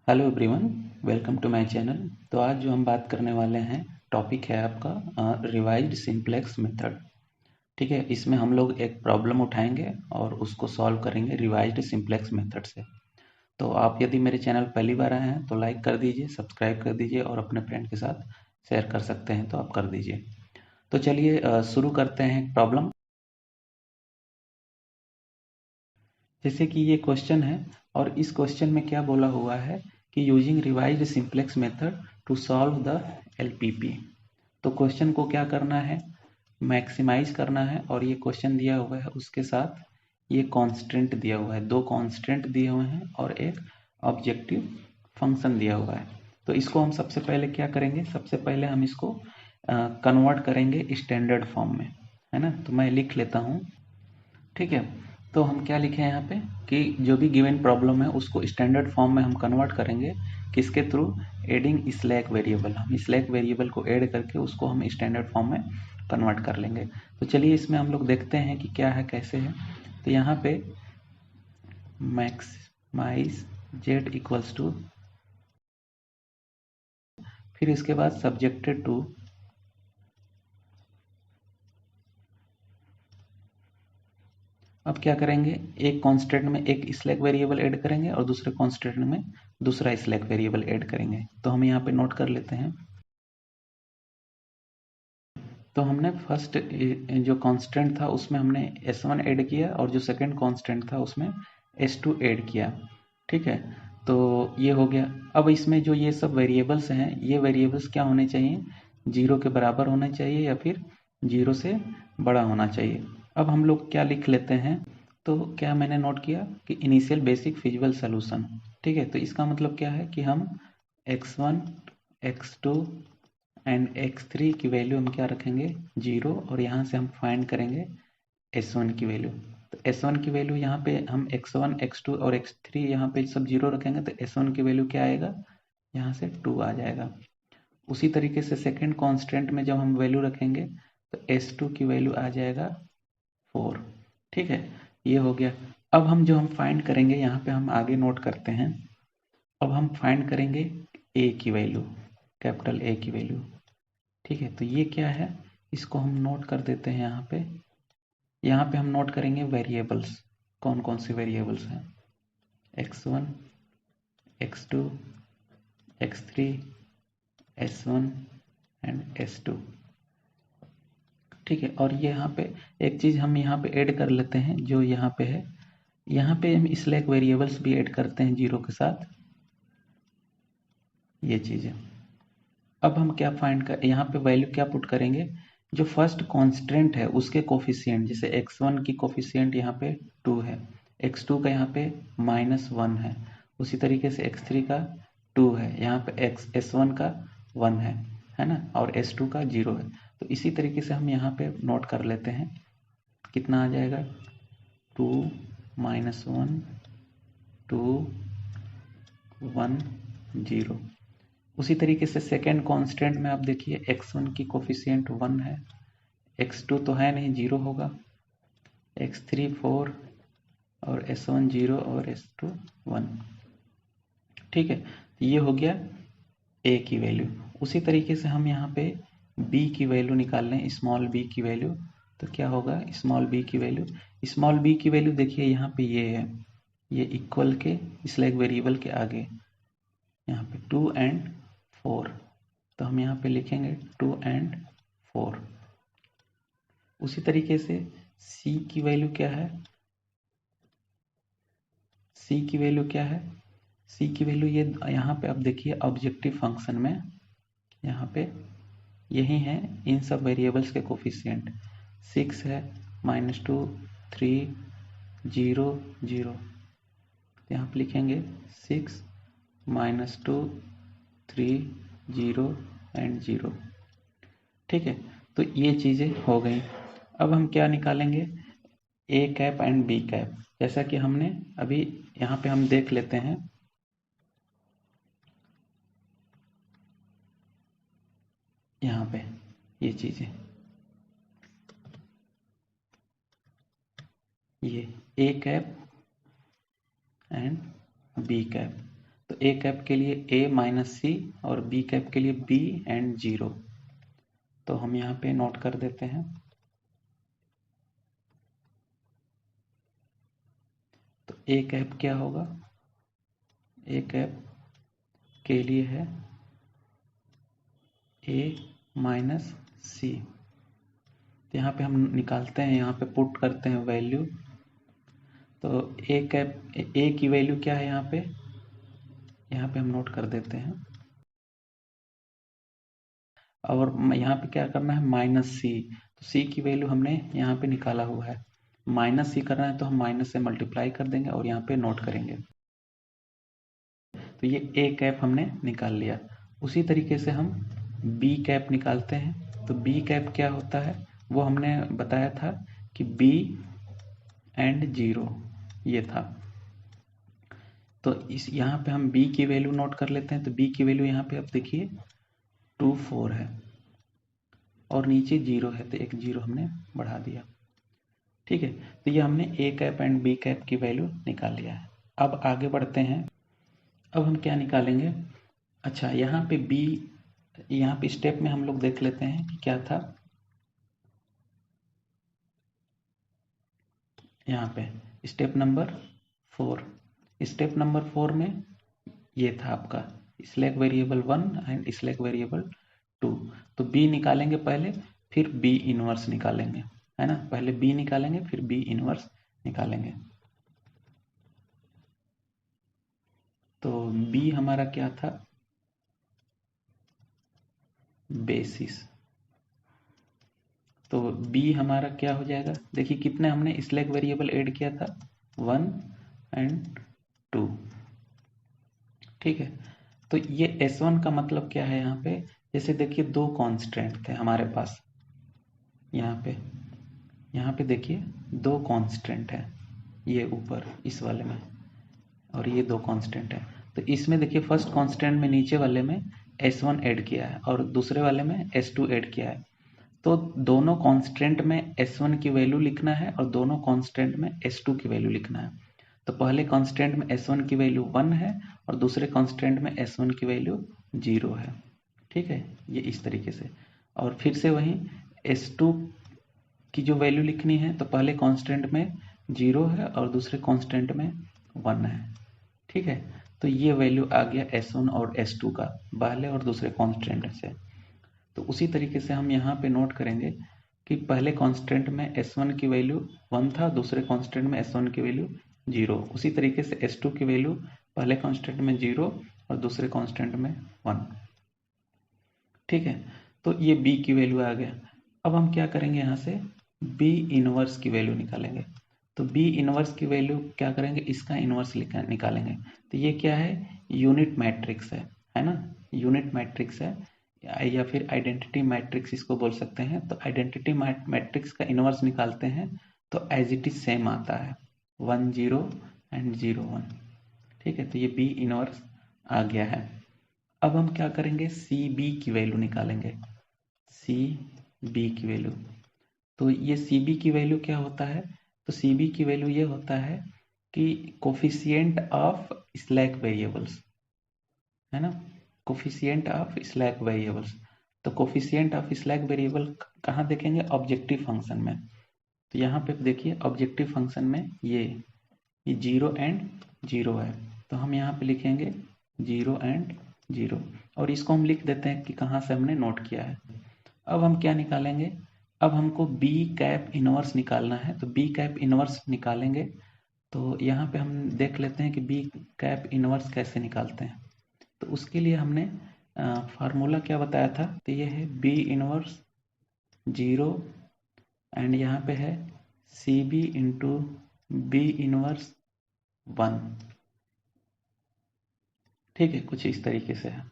Hello everyone, welcome to my channel. तो आज जो हम बात करने वाले हैं टॉपिक है आपका रिवाइज्ड सिंप्लेक्स मेथड। ठीक है, इसमें हम लोग एक प्रॉब्लम उठाएंगे और उसको सॉल्व करेंगे रिवाइज्ड सिंप्लेक्स मेथड से। तो आप यदि मेरे चैनल पहली बार आए हैं तो लाइक कर दीजिए, सब्सक्राइब कर दीजिए और अपने फ्रेंड के साथ शेयर कर सकते हैं तो आप कर दीजिए। तो चलिए शुरू करते हैं प्रॉब्लम। जैसे कि ये क्वेश्चन है और इस क्वेश्चन में क्या बोला हुआ है कि using revised simplex method to solve the LPP. तो क्वेश्चन को क्या करना है, मैक्सिमाइज करना है। और ये क्वेश्चन दिया हुआ है, उसके साथ ये कांस्टेंट दिया हुआ है, दो कांस्टेंट दिए हुए हैं और एक ऑब्जेक्टिव फंक्शन दिया हुआ है। तो इसको हम सबसे पहले क्या करेंगे, सबसे पहले हम इसको कन्वर्ट करेंगे स्टैंडर्ड फॉर्म में, है ना। तो मैं लिख लेता हूँ, ठीक है। तो हम क्या लिखे हैं यहाँ पे कि जो भी गिवन प्रॉब्लम है उसको स्टैंडर्ड फॉर्म में हम कन्वर्ट करेंगे। किसके थ्रू? Adding slack variable. हम स्लैक वेरिएबल को ऐड करके उसको हम स्टैंडर्ड फॉर्म में कन्वर्ट कर लेंगे। तो चलिए इसमें हम लोग देखते हैं कि क्या है, कैसे है। तो यहाँ पे मैक्सिमाइज जेड इक्वल्स टू, फिर इसके बाद सब्जेक्टेड टू, अब क्या करेंगे, एक कांस्टेंट में एक स्लैक वेरिएबल ऐड करेंगे और दूसरे कांस्टेंट में दूसरा स्लैक वेरिएबल ऐड करेंगे। तो हम यहाँ पे नोट कर लेते हैं। तो हमने फर्स्ट जो कांस्टेंट था उसमें हमने s1 ऐड किया और जो सेकंड कांस्टेंट था उसमें s2 ऐड किया, ठीक है। तो ये हो गया। अब इसमें जो ये सब वेरिएबल्स हैं, ये वेरिएबल्स क्या होने चाहिए, जीरो के बराबर होने चाहिए या फिर जीरो से बड़ा होना चाहिए। अब हम लोग क्या लिख लेते हैं, तो क्या मैंने नोट किया कि इनिशियल बेसिक फिजिबल सोल्यूशन, ठीक है। तो इसका मतलब क्या है कि हम x1 x2 एंड x3 की वैल्यू हम क्या रखेंगे, जीरो। और यहाँ से हम फाइंड करेंगे s1 की वैल्यू। तो s1 की वैल्यू यहाँ पे हम x1 x2 और x3 यहाँ पे सब जीरो रखेंगे तो s1 की वैल्यू क्या आएगा, यहाँ से 2 आ जाएगा। उसी तरीके से सेकेंड कांस्टेंट में जब हम वैल्यू रखेंगे तो s2 की वैल्यू आ जाएगा 4, ठीक है। ये हो गया। अब हम फाइंड करेंगे, यहाँ पे हम आगे नोट करते हैं। अब हम फाइंड करेंगे a की वैल्यू, कैपिटल A की वैल्यू, ठीक है। तो ये क्या है, इसको हम नोट कर देते हैं यहाँ पे। यहाँ पे हम नोट करेंगे वेरिएबल्स, कौन कौन से वेरिएबल्स हैं, x1 x2 x3 s1 and s2, ठीक है। और ये यहाँ पे एक चीज़ हम यहाँ पे ऐड कर लेते हैं, जो यहाँ पे है, यहाँ पे हम स्लैक वेरिएबल्स भी ऐड करते हैं जीरो के साथ, ये चीज़ है। अब हम क्या फाइंड कर, यहाँ पे वैल्यू क्या पुट करेंगे, जो फर्स्ट कांस्टेंट है उसके कोफिशिएंट, जैसे x1 की कोफिशिएंट यहाँ पे 2 है, x2 का यहाँ पे -1 है, उसी तरीके से x3 का 2 है, यहाँ पे s1 का 1 है ना, और s2 का 0 है। तो इसी तरीके से हम यहाँ पे नोट कर लेते हैं, कितना आ जाएगा, 2 -1 2 1 0। उसी तरीके से सेकेंड कांस्टेंट में आप देखिए x1 की कोफिशिएंट 1 है, x2 तो है नहीं, 0 होगा, x3 4 और s1 0 और s2 1, ठीक है। ये हो गया a की वैल्यू। उसी तरीके से हम यहाँ पे b की वैल्यू निकाल लें, स्मॉल b की वैल्यू। तो क्या होगा, स्मॉल b की वैल्यू, स्मॉल b की वैल्यू देखिए यहाँ पे ये है, ये इक्वल के स्लैक वेरिएबल के आगे यहाँ पे 2 एंड 4, तो हम यहाँ पे लिखेंगे 2 एंड 4। उसी तरीके से c की वैल्यू क्या है, c की वैल्यू क्या है, c की वैल्यू ये यहाँ पे अब देखिए ऑब्जेक्टिव फंक्शन में यहाँ पे यही है, इन सब वेरिएबल्स के कोफिशिएंट 6 है, -2 3 0 0, यहाँ पे लिखेंगे 6 -2 3 0 एंड 0, ठीक है। तो ये चीज़ें हो गई। अब हम क्या निकालेंगे, A cap and B cap. जैसा कि हमने अभी यहाँ पे हम देख लेते हैं, यहाँ पे ये चीज़ें, ये A cap and B cap. तो ए कैप के लिए ए माइनस सी और बी कैप के लिए बी एंड 0। तो हम यहाँ पे नोट कर देते हैं। तो ए कैप क्या होगा, ए कैप के लिए है ए माइनस सी। तो यहाँ पे हम निकालते हैं, यहाँ पे पुट करते हैं वैल्यू। तो ए कैप, ए की वैल्यू क्या है यहाँ पे हम नोट कर देते हैं। और यहाँ पे क्या करना है, माइनस सी। तो सी की वैल्यू हमने यहाँ पे निकाला हुआ है, माइनस सी करना है तो हम माइनस से मल्टीप्लाई कर देंगे और यहाँ पे नोट करेंगे। तो ये ए कैप हमने निकाल लिया। उसी तरीके से हम बी कैप निकालते हैं। तो बी कैप क्या होता है, वो हमने बताया था कि बी एंड 0 ये था। तो इस यहाँ पे हम b की वैल्यू नोट कर लेते हैं। तो b की वैल्यू यहाँ पे अब देखिए 2 4 है और नीचे 0 है, तो एक 0 हमने बढ़ा दिया। ठीक है, तो ये हमने a cap and b cap की वैल्यू निकाल लिया है। अब आगे बढ़ते हैं। अब हम क्या निकालेंगे, अच्छा यहाँ पे b, यहाँ पे स्टेप में हम लोग देख लेते हैं कि क्या था। यहाँ पे स्टेप नंबर 4, स्टेप नंबर 4 में ये था आपका slack variable 1 and slack variable 2। तो b निकालेंगे पहले, फिर b इनवर्स निकालेंगे, है ना। पहले b निकालेंगे फिर b इनवर्स निकालेंगे। तो b हमारा क्या था, बेसिस। तो b हमारा क्या हो जाएगा, देखिए कितने हमने स्लैक वेरिएबल ऐड किया था, 1 एंड 2। ठीक है, तो ये S1 का मतलब क्या है यहाँ पे, जैसे देखिए दो कांस्टेंट थे हमारे पास, यहाँ पे देखिए दो कांस्टेंट है, ये ऊपर इस वाले में, और ये दो कांस्टेंट है। तो इसमें देखिए फर्स्ट कांस्टेंट में नीचे वाले में S1 ऐड किया है और दूसरे वाले में S2 ऐड किया है। तो दोनों कांस्टेंट में S1 की वैल्यू लिखना है और दोनों कांस्टेंट में S2 की वैल्यू लिखना है। तो पहले कांस्टेंट में S1 की वैल्यू 1 है और दूसरे कांस्टेंट में S1 की वैल्यू 0 है। ठीक है, ये इस तरीके से। और फिर से वही S2 की जो वैल्यू लिखनी है, तो पहले कांस्टेंट में 0 है और दूसरे कांस्टेंट में 1 है। ठीक है, तो ये वैल्यू आ गया S1 और S2 का, पहले और दूसरे कांस्टेंट से। तो उसी तरीके से हम यहाँ पे नोट करेंगे कि पहले कांस्टेंट में S1 की वैल्यू 1 था, दूसरे कांस्टेंट में S1 की वैल्यू 0। उसी तरीके से S2 की वैल्यू पहले कांस्टेंट में 0 और दूसरे कांस्टेंट में 1। ठीक है, तो ये B की वैल्यू आ गया। अब हम क्या करेंगे, यहाँ से B इनवर्स की वैल्यू निकालेंगे। तो B इनवर्स की वैल्यू क्या करेंगे, इसका इनवर्स निकालेंगे। तो ये क्या है, यूनिट मैट्रिक्स है ना, यूनिट मैट्रिक्स है, या फिर आइडेंटिटी मैट्रिक्स इसको बोल सकते हैं। तो आइडेंटिटी मैट्रिक्स का इनवर्स निकालते हैं तो एज इट इज सेम आता है, 1 0 एंड 0 1। ठीक है, तो ये B इनवर्स आ गया है। अब हम क्या करेंगे, CB की वैल्यू निकालेंगे, CB की वैल्यू। तो ये CB की वैल्यू क्या होता है, तो CB की वैल्यू ये होता है कि कोफिशिएंट ऑफ स्लैक वेरिएबल्स, है ना, कोफिशिएंट ऑफ स्लैक वेरिएबल्स। तो कोफिशिएंट ऑफ स्लैक वेरिएबल कहाँ देखेंगे, ऑब्जेक्टिव फंक्शन में। तो यहाँ पे देखिए ऑब्जेक्टिव फंक्शन में ये 0 एंड 0 है, तो हम यहाँ पे लिखेंगे 0 एंड 0 और इसको हम लिख देते हैं कि कहाँ से हमने नोट किया है। अब हम क्या निकालेंगे, अब हमको B कैप इनवर्स निकालना है। तो B कैप इनवर्स निकालेंगे। तो यहाँ पे हम देख लेते हैं कि B कैप इनवर्स कैसे निकालते हैं। तो उसके लिए हमने फार्मूला क्या बताया था, तो ये है B इनवर्स 0 एंड यहाँ पे है CB इंटू B इनवर्स 1। ठीक है, कुछ इस तरीके से है।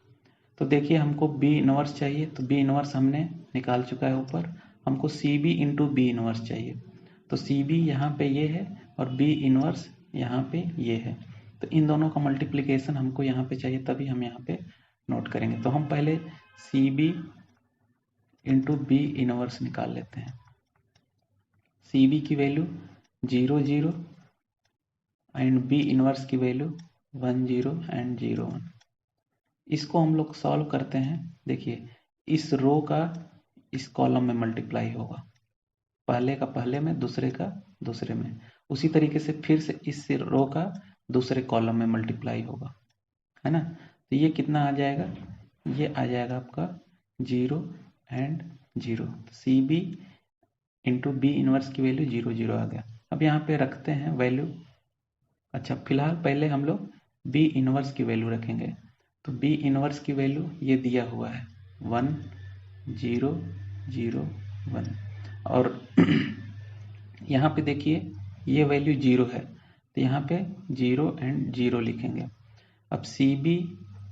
तो देखिए हमको B इनवर्स चाहिए, तो B इनवर्स हमने निकाल चुका है ऊपर। हमको CB इंटू B इनवर्स चाहिए। तो CB यहाँ पे ये है और B इनवर्स यहाँ पे ये है। तो इन दोनों का मल्टीप्लिकेशन हमको यहाँ पे चाहिए, तभी हम यहाँ पे नोट करेंगे। तो हम पहले CB इंटू B इनवर्स निकाल लेते हैं। CB की वैल्यू 0 0 एंड B इनवर्स की वैल्यू 1 0 एंड 0 1। इसको हम लोग सॉल्व करते हैं। देखिए इस रो का इस कॉलम में मल्टीप्लाई होगा, पहले का पहले में, दूसरे का दूसरे में। उसी तरीके से फिर से इस रो का दूसरे कॉलम में मल्टीप्लाई होगा, है ना। तो ये कितना आ जाएगा, ये आ जाएगा आपका 0 and 0। C B into B inverse की वैल्यू 0 0 आ गया। अब यहाँ पे रखते हैं वैल्यू। अच्छा फिलहाल पहले हम लोग बी इनवर्स की वैल्यू रखेंगे। तो बी इनवर्स की वैल्यू ये दिया हुआ है 1 0 0 1। और यहाँ पे देखिए ये वैल्यू 0 है, तो यहाँ पे 0 एंड 0 लिखेंगे। अब सी बी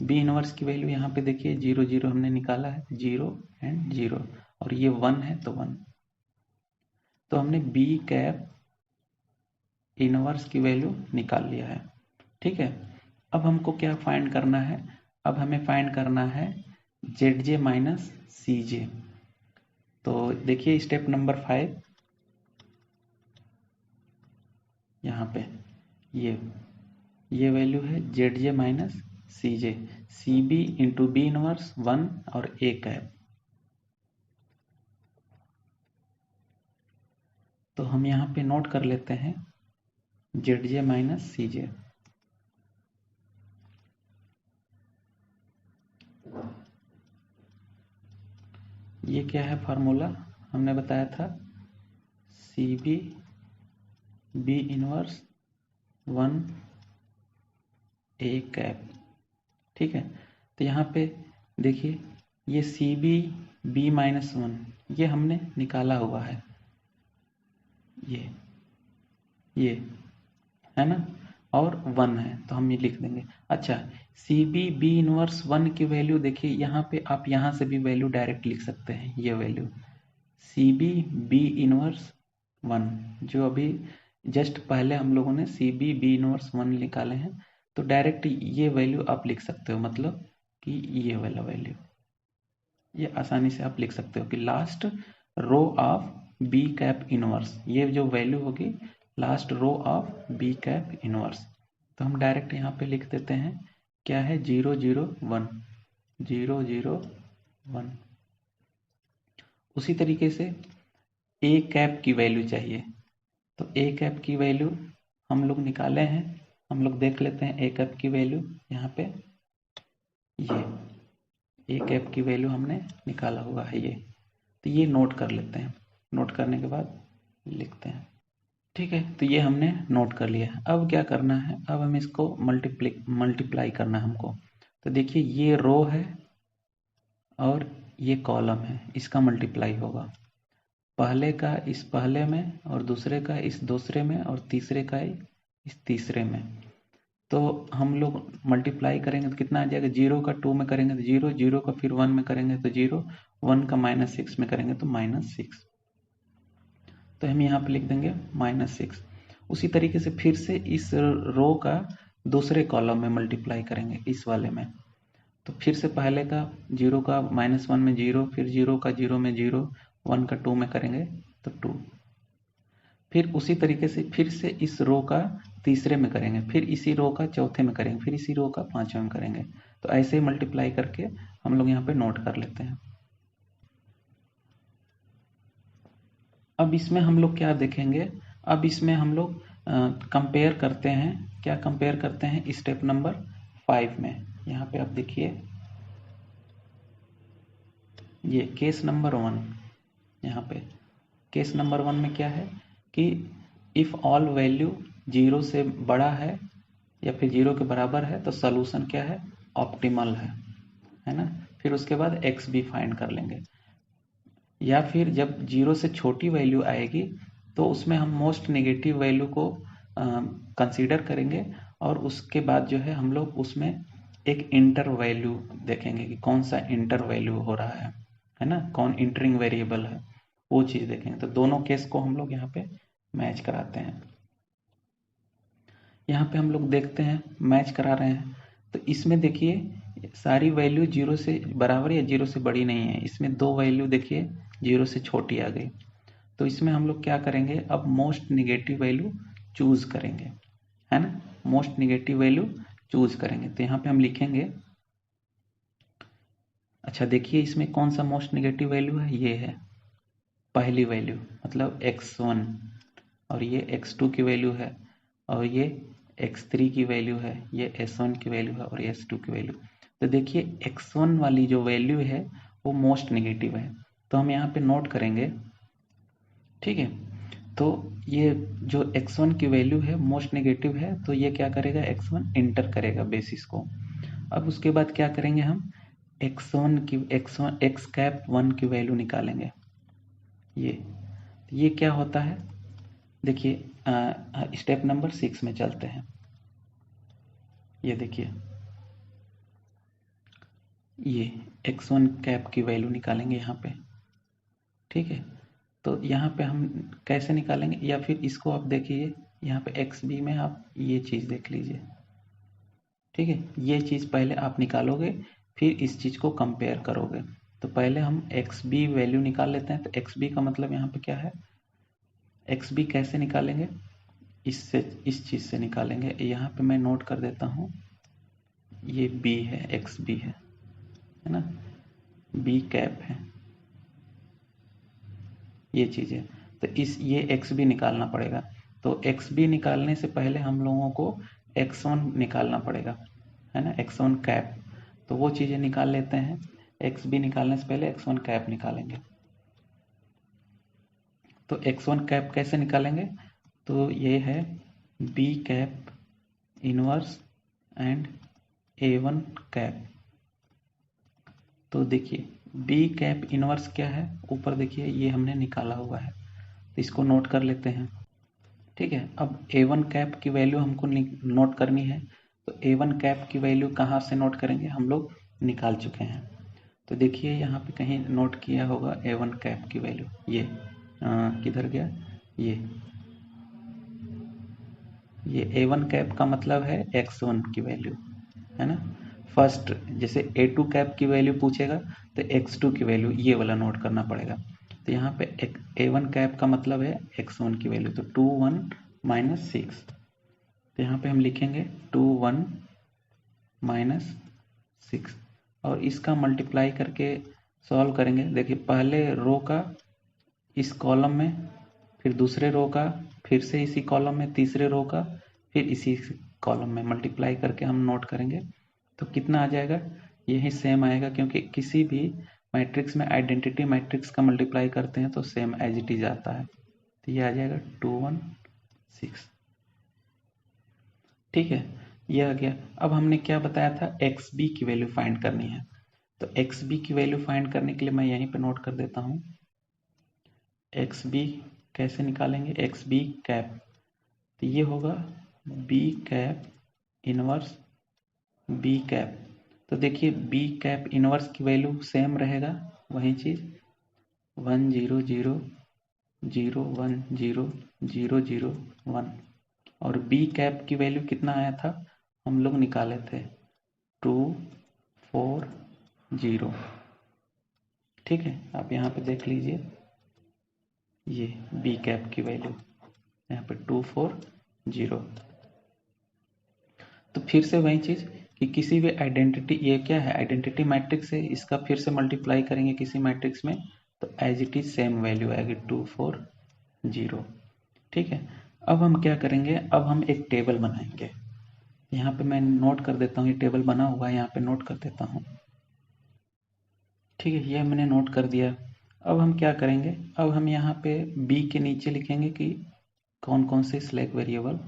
बी इनवर्स की वैल्यू यहाँ पे देखिए 0 0 हमने निकाला है, 0 एंड 0, और ये 1 है तो 1। तो हमने बी कैप इनवर्स की वैल्यू निकाल लिया है। ठीक है, अब हमको क्या फाइंड करना है, अब हमें फाइंड करना है जेड जे माइनस सी जे। तो देखिए स्टेप नंबर 5, यहाँ पे ये वैल्यू है जेड जे माइनस सी जे, सी बी इंटू बी इनवर्स 1 और ए कैप। तो हम यहाँ पे नोट कर लेते हैं जेड जे माइनस सी जे। ये क्या है फार्मूला, हमने बताया था सी B B inverse 1 A cap. ठीक है, तो यहाँ पे देखिए ये सी बी बी माइनस 1 ये हमने निकाला हुआ है, ये है ना, और 1 है तो हम ये लिख देंगे। अच्छा सी बी बी इनवर्स 1 की वैल्यू देखिए यहाँ पे, आप यहाँ से भी वैल्यू डायरेक्ट लिख सकते हैं। ये value C B B inverse 1 जो अभी जस्ट पहले हम लोगों ने सी बी बी इनवर्स 1 निकाले हैं, तो डायरेक्ट ये वैल्यू आप लिख सकते हो, मतलब कि ये वाला वैल्यू ये आसानी से आप लिख सकते हो कि last row of B cap inverse, ये जो वैल्यू होगी last row of B cap inverse. तो हम डायरेक्ट यहाँ पे लिख देते हैं क्या है 0 0 1 0 0 1। उसी तरीके से ए कैप की वैल्यू चाहिए, तो ए कैप की वैल्यू हम लोग निकाले हैं, हम लोग देख लेते हैं ए कैप की वैल्यू। यहाँ पे ये ए कैप की वैल्यू हमने निकाला हुआ है ये, तो ये नोट कर लेते हैं। नोट करने के बाद लिखते हैं। ठीक है, तो ये हमने नोट कर लिया। अब क्या करना है, अब हमें इसको मल्टीप्लाई करना है हमको। तो देखिए ये रो है और ये कॉलम है, इसका मल्टीप्लाई होगा, पहले का इस पहले में और दूसरे का इस दूसरे में और तीसरे का इस तीसरे में। तो हम लोग मल्टीप्लाई करेंगे तो कितना आ जाएगा, 0 का 2 में करेंगे तो 0, 0 का फिर 1 में करेंगे तो 0, 1 का -6 में करेंगे तो -6। तो हम यहाँ पे लिख देंगे -6। उसी तरीके से फिर से इस रो का दूसरे कॉलम में मल्टीप्लाई करेंगे, इस वाले में। तो फिर से पहले का 0 का -1 में 0, फिर 0 का 0 में 0, 1 का 2 में करेंगे तो 2। फिर उसी तरीके से फिर से इस रो का तीसरे में करेंगे, फिर इसी रो का चौथे में करेंगे, फिर इसी रो का पांचवें में करेंगे। तो ऐसे ही मल्टीप्लाई करके हम लोग यहाँ पे नोट कर लेते हैं। अब इसमें हम लोग क्या देखेंगे, अब इसमें हम लोग कंपेयर करते हैं। क्या कंपेयर करते हैं, स्टेप नंबर 5 में। यहाँ पे आप देखिए ये केस नंबर 1, यहाँ पे केस नंबर 1 में क्या है कि इफ ऑल वैल्यू 0 से बड़ा है या फिर 0 के बराबर है तो सॉल्यूशन क्या है, ऑप्टिमल है ना। फिर उसके बाद एक्स भी फाइंड कर लेंगे, या फिर जब 0 से छोटी वैल्यू आएगी तो उसमें हम मोस्ट नेगेटिव वैल्यू को कंसीडर करेंगे, और उसके बाद जो है हम लोग उसमें एक इंटर वैल्यू देखेंगे कि कौन सा इंटर वैल्यू हो रहा है ना, कौन इंटरिंग वेरिएबल है, वो चीज़ देखेंगे। तो दोनों केस को हम लोग यहाँ पे मैच कराते हैं। यहाँ पे हम लोग देखते हैं मैच करा रहे हैं, तो इसमें देखिए सारी वैल्यू 0 से बराबर या 0 से बड़ी नहीं है, इसमें दो वैल्यू देखिए 0 से छोटी आ गई। तो इसमें हम लोग क्या करेंगे, अब मोस्ट निगेटिव वैल्यू चूज करेंगे, है ना, मोस्ट निगेटिव वैल्यू चूज करेंगे। तो यहाँ पे हम लिखेंगे, अच्छा देखिए इसमें कौन सा मोस्ट नेगेटिव वैल्यू है, ये है पहली वैल्यू, मतलब x1, और ये x2 की वैल्यू है, और ये x3 की वैल्यू है, ये s1 की वैल्यू है, और ये s2 की वैल्यू। तो देखिए x1 वाली जो वैल्यू है वो मोस्ट नेगेटिव है, तो हम यहाँ पे नोट करेंगे, ठीक है। तो ये जो x1 की वैल्यू है मोस्ट नेगेटिव है, तो ये क्या करेगा, x1 इंटर करेगा बेसिस को। अब उसके बाद क्या करेंगे, हम x1 की x कैप 1 की वैल्यू निकालेंगे। ये क्या होता है, देखिए स्टेप नंबर 6 में चलते हैं। ये देखिए, ये x1 कैप की वैल्यू निकालेंगे यहाँ पे, ठीक है। तो यहाँ पे हम कैसे निकालेंगे, या फिर इसको आप देखिए यहाँ पे xb में आप ये चीज़ देख लीजिए, ठीक है। ये चीज़ पहले आप निकालोगे, फिर इस चीज़ को कंपेयर करोगे। तो पहले हम xb वैल्यू निकाल लेते हैं। तो xb का मतलब यहाँ पे क्या है, xb कैसे निकालेंगे, इससे, इस चीज़ से निकालेंगे। यहाँ पे मैं नोट कर देता हूँ, ये b है, xb है ना, b कैप है, ये चीज़ है। तो ये xb निकालना पड़ेगा। तो xb निकालने से पहले हम लोगों को x1 निकालना पड़ेगा, है ना, x1 कैप। तो वो चीज़ें निकाल लेते हैं। xb निकालने से पहले x1 कैप निकालेंगे। तो x1 कैप कैसे निकालेंगे, तो ये है b cap inverse and a1 cap. तो देखिए b कैप इनवर्स क्या है, ऊपर देखिए ये हमने निकाला हुआ है, तो इसको नोट कर लेते हैं, ठीक है। अब a1 कैप की वैल्यू हमको नोट करनी है। तो a1 कैप की वैल्यू कहाँ से नोट करेंगे, हम लोग निकाल चुके हैं। तो देखिए यहाँ पे कहीं नोट किया होगा a1 कैप की वैल्यू, ये किधर गया, ये a1 कैप का मतलब है x1 की वैल्यू, है ना। फर्स्ट जैसे a2 कैप की वैल्यू पूछेगा तो x2 की वैल्यू ये वाला नोट करना पड़ेगा। तो यहाँ पे a1 कैप का मतलब है x1 की वैल्यू, तो 2 1 माइनस 6। तो यहाँ पे हम लिखेंगे 2 1 माइनस 6, और इसका मल्टीप्लाई करके सॉल्व करेंगे। देखिए पहले रो का इस कॉलम में, फिर दूसरे रो का, फिर से इसी कॉलम में तीसरे रो का, फिर इसी कॉलम में मल्टीप्लाई करके हम नोट करेंगे। तो कितना आ जाएगा, यही सेम आएगा, क्योंकि किसी भी मैट्रिक्स में आइडेंटिटी मैट्रिक्स का मल्टीप्लाई करते हैं तो सेम एज इट इज आता है। तो ये आ जाएगा 2 1 6, ठीक है। ये आ गया। अब हमने क्या बताया था, एक्स बी की वैल्यू फाइंड करनी है। तो एक्स बी की वैल्यू फाइंड करने के लिए मैं यहीं पे नोट कर देता हूँ, एक्स बी कैसे निकालेंगे, एक्स बी कैप। तो ये होगा B cap inverse B cap. तो देखिए बी कैप इनवर्स की वैल्यू सेम रहेगा, वही चीज़ 1 0 0 0 1 0 0 0 1। और बी कैप की वैल्यू कितना आया था, हम लोग निकाले थे 2 4 0, ठीक है। आप यहाँ पे देख लीजिए, ये बी कैप की वैल्यू यहाँ पे 2 4 0। तो फिर से वही चीज़ कि किसी भी आइडेंटिटी, ये क्या है आइडेंटिटी मैट्रिक्स है, इसका फिर से मल्टीप्लाई करेंगे किसी मैट्रिक्स में तो as it is same value आएगी 2 4 0, ठीक है। अब हम क्या करेंगे, अब हम एक टेबल बनाएंगे। यहाँ पे मैं नोट कर देता हूँ, ये टेबल बना हुआ है, यहाँ पे नोट कर देता हूँ, ठीक है। ये मैंने नोट कर दिया। अब हम क्या करेंगे, अब हम यहाँ पे बी के नीचे लिखेंगे कि कौन कौन से स्लैक वेरिएबल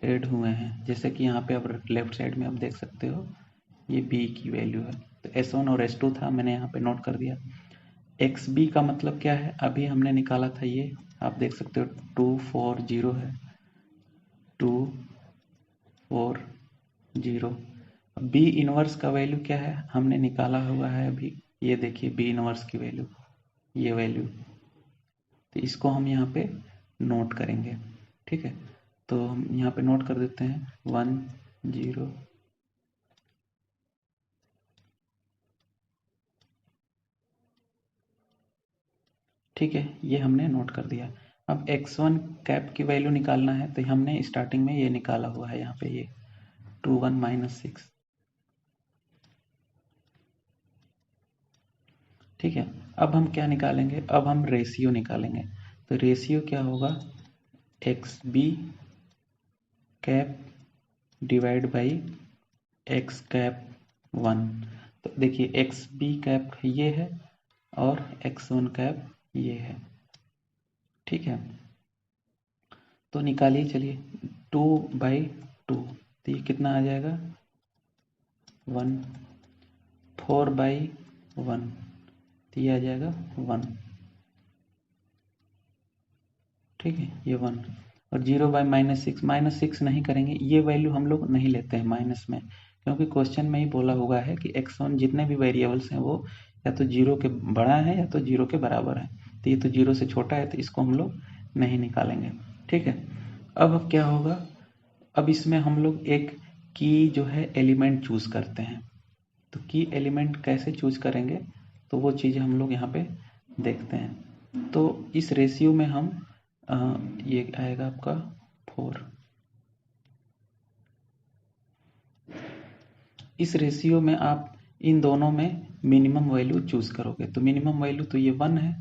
ऐड हुए हैं। जैसे कि यहाँ पे अब लेफ्ट साइड में आप देख सकते हो ये b की वैल्यू है, तो s1 और s2 था, मैंने यहाँ पे नोट कर दिया। xb का मतलब क्या है, अभी हमने निकाला था, ये आप देख सकते हो 2 4 0 है, 2 4 0। b इनवर्स का वैल्यू क्या है, हमने निकाला हुआ है अभी, ये देखिए b इनवर्स की वैल्यू, ये वैल्यू। तो इसको हम यहाँ पे नोट करेंगे, ठीक है। तो हम यहाँ पे नोट कर देते हैं 1 0, ठीक है, ये हमने नोट कर दिया। अब x1 कैप की वैल्यू निकालना है, तो हमने स्टार्टिंग में ये निकाला हुआ है यहाँ पे, ये 2 1 माइनस 6। ठीक है, अब हम क्या निकालेंगे, अब हम रेशियो निकालेंगे। तो रेशियो क्या होगा, X B cap divide by X cap 1। तो देखिए एक्स बी कैप ये है और एक्स 1 कैप ये है। ठीक है, तो निकालिए चलिए 2/2, तो ये कितना आ जाएगा 1। 4/1, तो ये आ जाएगा 1। ठीक है, ये 1। और 0/-6, -6 नहीं करेंगे, ये वैल्यू हम लोग नहीं लेते हैं माइनस में, क्योंकि क्वेश्चन में ही बोला हुआ है कि x1 जितने भी वेरिएबल्स हैं वो या तो 0 के बड़ा है या तो 0 के बराबर है। तो ये तो 0 से छोटा है, तो इसको हम लोग नहीं निकालेंगे। ठीक है, अब क्या होगा, अब इसमें हम लोग एक की जो है एलिमेंट चूज करते हैं। तो की एलिमेंट कैसे चूज करेंगे, तो वो चीज़ें हम लोग यहाँ पे देखते हैं। तो इस रेशियो में हम ये आएगा आपका 4। इस रेशियो में आप इन दोनों में मिनिमम वैल्यू चूज करोगे। तो मिनिमम वैल्यू तो ये 1 है,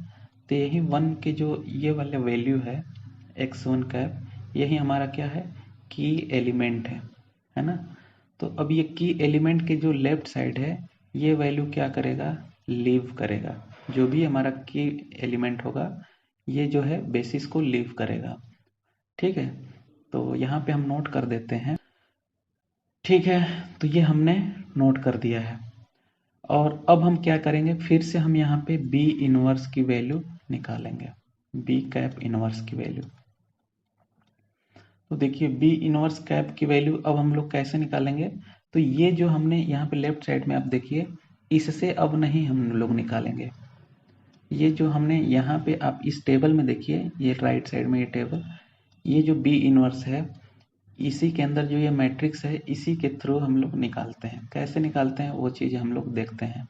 तो यही 1 के जो ये वाला वैल्यू है x1 कैप, यही हमारा क्या है, की एलिमेंट है ना। तो अब ये की एलिमेंट के जो लेफ्ट साइड है ये वैल्यू क्या करेगा, लीव करेगा। जो भी हमारा की एलिमेंट होगा ये जो है बेसिस को लीव करेगा। ठीक है, तो यहाँ पे हम नोट कर देते हैं। ठीक है, तो ये हमने नोट कर दिया है। और अब हम क्या करेंगे, फिर से हम यहाँ पे बी इनवर्स की वैल्यू निकालेंगे, बी कैप इनवर्स की वैल्यू। तो देखिए बी इनवर्स कैप की वैल्यू अब हम लोग कैसे निकालेंगे, तो ये जो हमने यहाँ पे लेफ्ट साइड में आप देखिए, इससे अब नहीं हम लोग निकालेंगे। ये जो हमने यहाँ पे आप इस टेबल में देखिए, ये राइट साइड में ये टेबल, ये जो बी इनवर्स है इसी के अंदर जो ये मैट्रिक्स है इसी के थ्रू हम लोग निकालते हैं। कैसे निकालते हैं वो चीज़ हम लोग देखते हैं।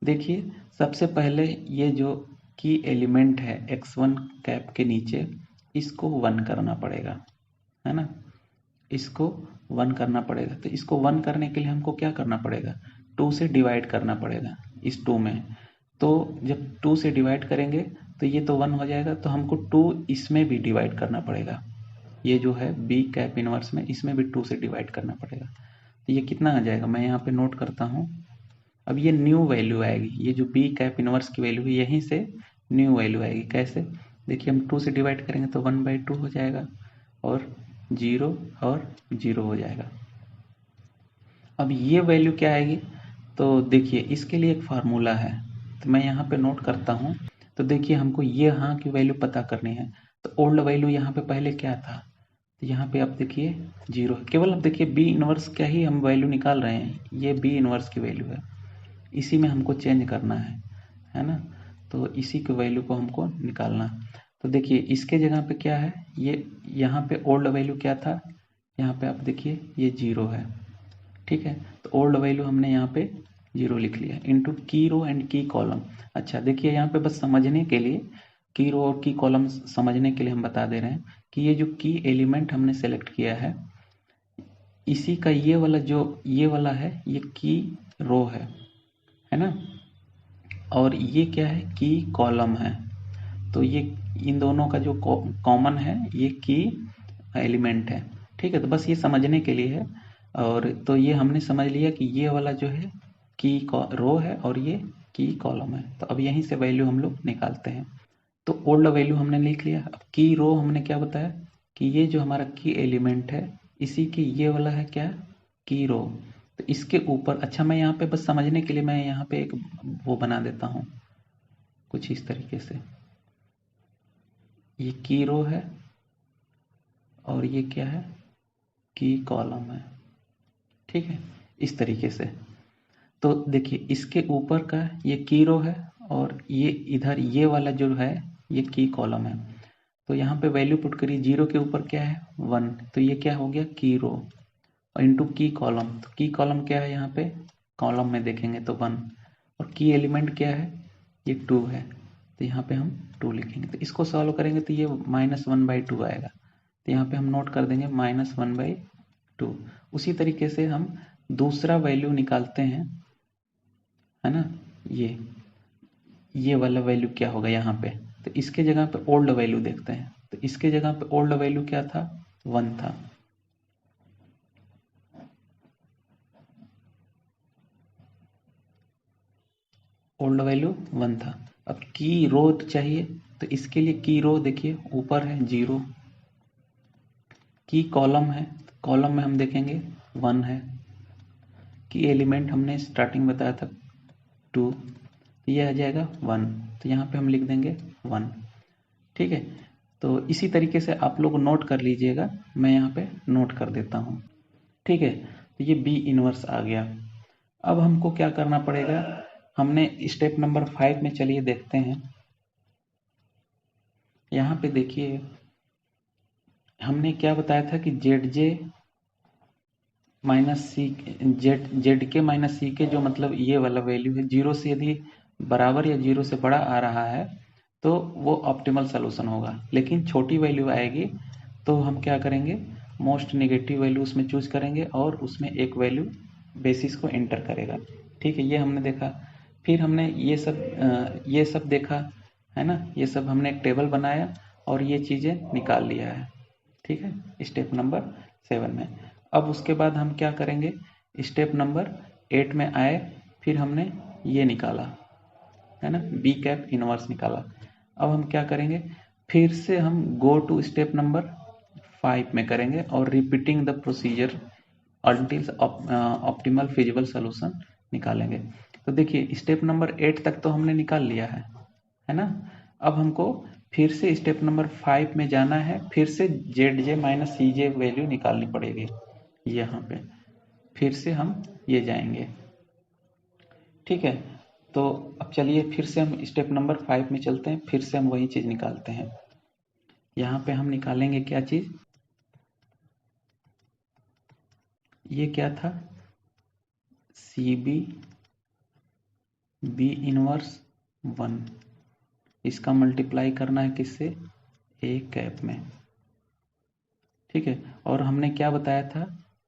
देखिए सबसे पहले ये जो की एलिमेंट है x1 कैप के नीचे, इसको 1 करना पड़ेगा, है ना। इसको 1 करना पड़ेगा। तो इसको 1 करने के लिए हमको क्या करना पड़ेगा, 2 से डिवाइड करना पड़ेगा इस 2 में। तो जब 2 से डिवाइड करेंगे तो ये तो 1 हो जाएगा, तो हमको 2 इसमें भी डिवाइड करना पड़ेगा। ये जो है बी कैप इनवर्स में इसमें भी 2 से डिवाइड करना पड़ेगा। तो ये कितना आ जाएगा, मैं यहाँ पे नोट करता हूँ। अब ये न्यू वैल्यू आएगी, ये जो बी कैप इनवर्स की वैल्यू है यहीं से न्यू वैल्यू आएगी। कैसे, देखिए हम 2 से डिवाइड करेंगे तो 1/2 हो जाएगा और 0 और 0 हो जाएगा। अब ये वैल्यू क्या आएगी, तो देखिए इसके लिए एक फार्मूला है, तो मैं यहाँ पे नोट करता हूँ। तो देखिए हमको ये यहाँ की वैल्यू पता करनी है। तो ओल्ड वैल्यू यहाँ पे पहले क्या था, तो यहाँ पे आप देखिए 0 है। केवल अब देखिए बी इनवर्स क्या ही हम वैल्यू निकाल रहे हैं, ये बी इनवर्स की वैल्यू है, इसी में हमको चेंज करना है ना। तो इसी के वैल्यू को हमको निकालना। तो देखिए इसके जगह पे क्या है, ये यहाँ पे ओल्ड वैल्यू क्या था, यहाँ पे आप देखिए ये 0 है। ठीक है, तो ओल्ड वैल्यू हमने यहाँ पे 0 लिख लिया इनटू की रो एंड की कॉलम। अच्छा देखिए यहाँ पे बस समझने के लिए की रो और की कॉलम समझने के लिए हम बता दे रहे हैं कि ये जो की एलिमेंट हमने सेलेक्ट किया है इसी का ये वाला जो ये वाला है ये की रो है ना, और ये क्या है की कॉलम है। तो ये इन दोनों का जो कॉमन है ये की एलिमेंट है। ठीक है, तो बस ये समझने के लिए है। और तो ये हमने समझ लिया कि ये वाला जो है की रो है और ये की कॉलम है। तो अब यहीं से वैल्यू हम लोग निकालते हैं। तो ओल्ड वैल्यू हमने लिख लिया। अब की रो हमने क्या बताया कि ये जो हमारा की एलिमेंट है इसी की ये वाला है क्या, की रो। तो इसके ऊपर, अच्छा मैं यहाँ पे बस समझने के लिए मैं यहाँ पे एक वो बना देता हूँ कुछ इस तरीके से, ये की रो है और ये क्या है, की कॉलम है। ठीक है, इस तरीके से। तो देखिए इसके ऊपर का ये की रो है और ये इधर ये वाला जो है ये की कॉलम है। तो यहाँ पे वैल्यू पुट करिए, 0 के ऊपर क्या है 1, तो ये क्या हो गया की रो और इंटू की कॉलम। तो की कॉलम क्या है, यहाँ पे कॉलम में देखेंगे तो 1, और की एलिमेंट क्या है ये 2 है, तो यहाँ पे हम 2 लिखेंगे। तो इसको सॉल्व करेंगे तो ये -1/2 आएगा। तो यहाँ पे हम नोट कर देंगे -1/2, उसी तरीके से हम दूसरा वैल्यू निकालते हैं, है ना। ये वाला वैल्यू क्या होगा यहाँ पे, तो इसके जगह पे ओल्ड वैल्यू देखते हैं। तो इसके जगह पे ओल्ड वैल्यू क्या था, 1 था। ओल्ड वैल्यू 1 था। अब की रो चाहिए, तो इसके लिए की रो देखिए ऊपर है 0, की कॉलम है, कॉलम में हम देखेंगे 1 है, की एलिमेंट हमने स्टार्टिंग बताया था 2, तो ये आ जाएगा 1, तो यहाँ पे हम लिख देंगे 1। ठीक है, तो इसी तरीके से आप लोग नोट कर लीजिएगा, मैं यहाँ पे नोट कर देता हूँ। ठीक है, तो ये बी इनवर्स आ गया। अब हमको क्या करना पड़ेगा, हमने स्टेप नंबर 5 में चलिए देखते हैं। यहाँ पे देखिए हमने क्या बताया था कि जेड जे माइनस सी, जेड के माइनस सी के जो मतलब ये वाला वैल्यू है, 0 से यदि बराबर या 0 से बड़ा आ रहा है तो वो ऑप्टिमल सोल्यूशन होगा। लेकिन छोटी वैल्यू आएगी तो हम क्या करेंगे, मोस्ट नेगेटिव वैल्यू उसमें चूज करेंगे और उसमें एक वैल्यू बेसिस को एंटर करेगा। ठीक है, ये हमने देखा। फिर हमने ये सब देखा, है ना, ये सब हमने एक टेबल बनाया और ये चीज़ें निकाल लिया है। ठीक है, स्टेप नंबर 7 में। अब उसके बाद हम क्या करेंगे, स्टेप नंबर 8 में आए, फिर हमने ये निकाला, है ना, बी कैप इनवर्स निकाला। अब हम क्या करेंगे, फिर से हम गो टू स्टेप नंबर 5 में करेंगे और repeating the procedure अल्टिल optimal feasible solution निकालेंगे। तो देखिए स्टेप नंबर 8 तक तो हमने निकाल लिया है ना। अब हमको फिर से स्टेप नंबर 5 में जाना है, फिर से जेड जे माइनस सी जे वैल्यू निकालनी पड़ेगी यहाँ पे, फिर से हम ये जाएंगे। ठीक है, तो अब चलिए फिर से हम स्टेप नंबर 5 में चलते हैं, फिर से हम वही चीज निकालते हैं। यहाँ पे हम निकालेंगे क्या चीज, ये क्या था, सी बी बी इनवर्स 1, इसका मल्टीप्लाई करना है किससे, ए कैप में। ठीक है, और हमने क्या बताया था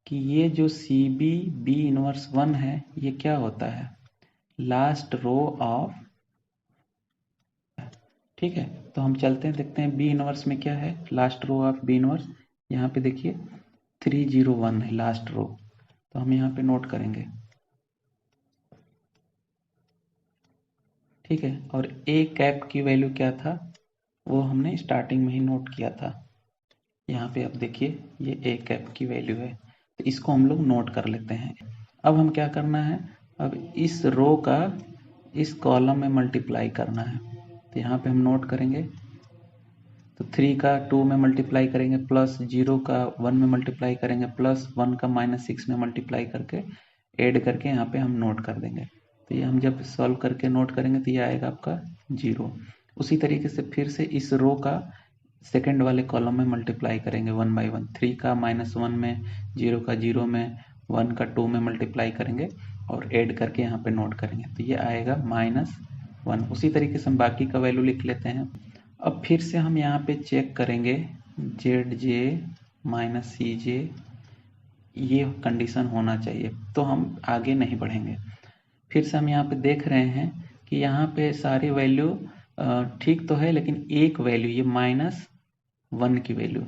कि ये जो सी बी बी इनवर्स 1 है, ये क्या होता है, लास्ट रो ऑफ। ठीक है, तो हम चलते हैं देखते हैं बी इनवर्स में क्या है, last row of B inverse. यहाँ पे देखिए 301 है लास्ट रो, तो हम यहाँ पे नोट करेंगे। ठीक है, और ए कैप की वैल्यू क्या था, वो हमने स्टार्टिंग में ही नोट किया था। यहाँ पे अब देखिए ये ए कैप की वैल्यू है, तो इसको हम लोग नोट कर लेते हैं। अब हम क्या करना है, अब इस रो का इस कॉलम में मल्टीप्लाई करना है, तो यहाँ पे हम नोट करेंगे। तो 3 का 2 में मल्टीप्लाई करेंगे, प्लस 0 का 1 में मल्टीप्लाई करेंगे, प्लस 1 का -6 में मल्टीप्लाई करके ऐड करके यहाँ पे हम नोट कर देंगे। तो ये हम जब सॉल्व करके नोट करेंगे तो ये आएगा आपका 0। उसी तरीके से फिर से इस रो का सेकंड वाले कॉलम में मल्टीप्लाई करेंगे 1 बाई 1, 3 का -1 में, 0 का 0 में, 1 का 2 में मल्टीप्लाई करेंगे और ऐड करके यहाँ पे नोट करेंगे, तो ये आएगा -1। उसी तरीके से हम बाकी का वैल्यू लिख लेते हैं। अब फिर से हम यहाँ पे चेक करेंगे जेड जे माइनस सी जे, ये कंडीशन होना चाहिए, तो हम आगे नहीं बढ़ेंगे। फिर से हम यहाँ पे देख रहे हैं कि यहाँ पे सारी वैल्यू ठीक तो है, लेकिन एक वैल्यू ये -1 की वैल्यू,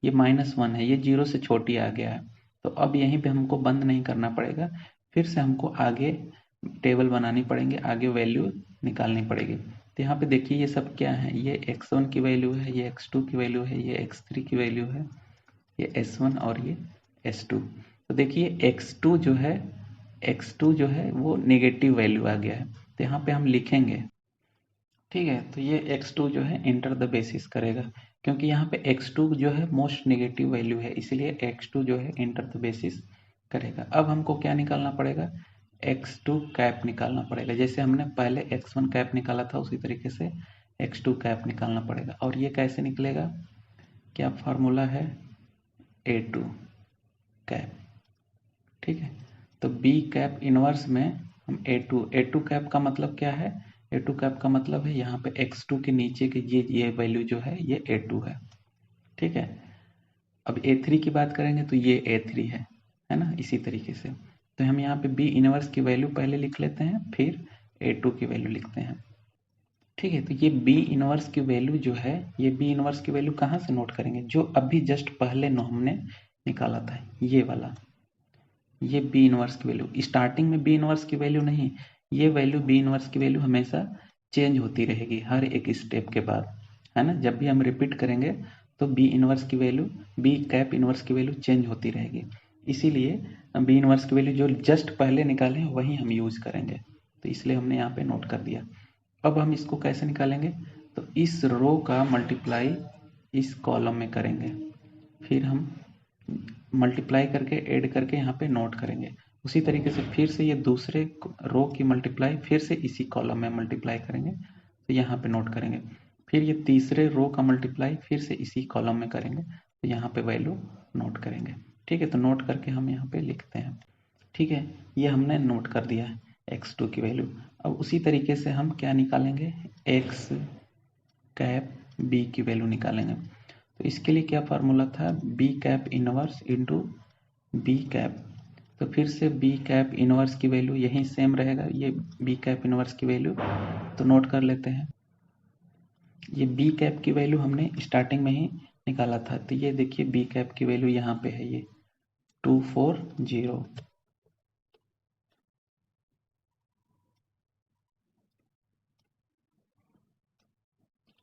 ये -1 है, ये 0 से छोटी आ गया है। तो अब यहीं पे हमको बंद नहीं करना पड़ेगा, फिर से हमको आगे टेबल बनानी पड़ेंगे, आगे वैल्यू निकालनी पड़ेगी। तो यहाँ पे देखिए ये सब क्या है, ये x1 की वैल्यू है, ये x2 की वैल्यू है, ये x3 की वैल्यू है, ये s1 और ये s2। तो देखिए x2 जो है वो नेगेटिव वैल्यू आ गया है, तो यहाँ पे हम लिखेंगे। ठीक है, तो ये x2 जो है इंटर द बेसिस करेगा, क्योंकि यहाँ पे x2 जो है मोस्ट नेगेटिव वैल्यू है, इसलिए x2 जो है इंटर द बेसिस करेगा। अब हमको क्या निकालना पड़ेगा, x2 कैप निकालना पड़ेगा। जैसे हमने पहले x1 कैप निकाला था उसी तरीके से x2 कैप निकालना पड़ेगा। और ये कैसे निकलेगा, क्या फार्मूला है, a2 कैप। ठीक है, तो b कैप इनवर्स में हम a2 कैप का मतलब क्या है, a2 कैप का मतलब है यहाँ पे x2 के नीचे की ये वैल्यू जो है ये a2 है। ठीक है, अब a3 की बात करेंगे तो ये a3 है है ना, इसी तरीके से। तो हम यहाँ पे बी इनवर्स की वैल्यू पहले लिख लेते हैं, फिर A2 की वैल्यू लिखते हैं। ठीक है, तो ये बी इनवर्स की वैल्यू जो है, ये बी इनवर्स की वैल्यू कहाँ से नोट करेंगे, जो अभी जस्ट पहले नो हमने निकाला था, ये वाला, ये बी इनवर्स की वैल्यू। स्टार्टिंग में बी इनवर्स की वैल्यू नहीं, ये वैल्यू बी इनवर्स की वैल्यू हमेशा चेंज होती रहेगी हर एक स्टेप के बाद, है ना। जब भी हम रिपीट करेंगे तो बी इनवर्स की वैल्यू, बी कैप इनवर्स की वैल्यू चेंज होती रहेगी। इसीलिए बी इनवर्स की वैल्यू जो जस्ट पहले निकाले हैं वही हम यूज करेंगे, तो इसलिए हमने यहाँ पे नोट कर दिया। अब हम इसको कैसे निकालेंगे, तो इस रो का मल्टीप्लाई इस कॉलम में करेंगे, फिर हम मल्टीप्लाई करके ऐड करके यहाँ पे नोट करेंगे। उसी तरीके से फिर से ये दूसरे रो की मल्टीप्लाई फिर से इसी कॉलम में मल्टीप्लाई करेंगे, तो यहाँ पे नोट करेंगे। फिर ये तीसरे रो का मल्टीप्लाई फिर से इसी कॉलम में करेंगे, तो यहाँ पे वैल्यू नोट करेंगे। ठीक है, तो नोट करके हम यहाँ पे लिखते हैं। ठीक है, ये हमने नोट कर दिया है x2 की वैल्यू। अब उसी तरीके से हम क्या निकालेंगे, x कैप b की वैल्यू निकालेंगे। तो इसके लिए क्या फार्मूला था, B cap inverse into B cap. तो फिर से बी कैप इनवर्स की वैल्यू यही सेम रहेगा, ये बी कैप इनवर्स की वैल्यू, तो नोट कर लेते हैं। ये बी कैप की वैल्यू हमने स्टार्टिंग में ही निकाला था, तो ये देखिए बी कैप की वैल्यू यहाँ पे है, ये 240।